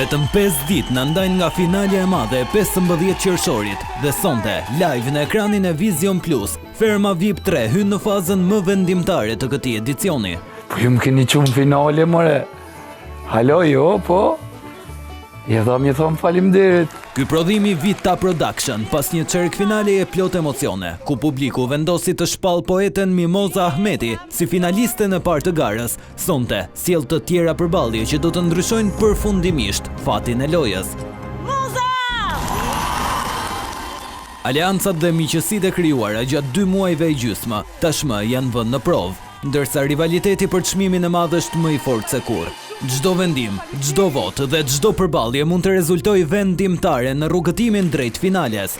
Vetëm 5 ditë në ndajnë nga finalja e madhe e 15 qershorit dhe sonte, live në ekranin e Vision Plus, Ferma VIP 3 hynë në fazën më vendimtare të këtij edicioni. Po ju më keni qumë finale, more. Halo, jo, po. Je dha mi thonë faleminderit. Ky prodhimi Vita Production pas një çerk finale e plot emocione, ku publiku vendosi të shpall poeten Mimoza Ahmeti si finaliste në parë të garës, sonte sjell të tjera përballje që do të ndryshojnë përfundimisht fatin e lojës. Aleancat dhe miqësitë e krijuara gjatë 2 muajve e gjysmë tashmë janë vënë në provë, ndërsa rivaliteti për çmimin e madh është më i fortë se kurrë. Çdo vendim, çdo votë dhe çdo përballje mund të rezultojë vendimtare në rrugëtimin drejt finales.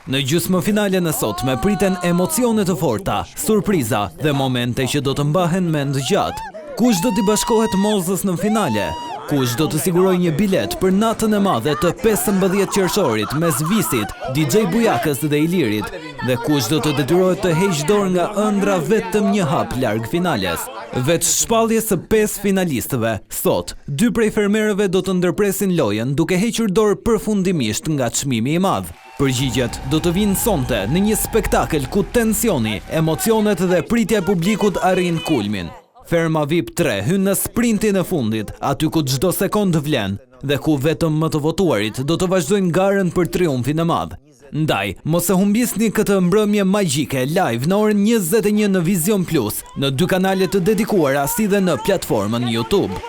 Në gjysmëfinalen e sotme priten emocione të forta, surpriza dhe momente që do të mbahen mend gjatë. Kush do t'i bashkohet Mozës në finale? Kush do të sigurojë një bilet për natën e madhe të 15 qershorit mes Visit, DJ Bujakës dhe Ilirit? Dhe kush do të detyrohet të heqë dorë nga ëndra vetëm një hap larg finales? Veç shpalljes së 5 finalistëve, sot, 2 prej fermerëve do të ndërpresin lojën duke hequr dorë përfundimisht nga çmimi i madh. Përgjigjet do të vinë sonte në një spektakël ku tensioni, emocionet dhe pritja e publikut arrin kulmin. Ferma VIP 3 hynë në sprintin e fundit, aty ku çdo sekond vlen dhe ku vetëm më të votuarit do të vazhdojnë garën për triumfin e madh. Ndaj, mos e humbisni këtë mbrëmje magjike live në orën 21 në Vision Plus, në 2 kanale të dedikuara si dhe në platformën YouTube.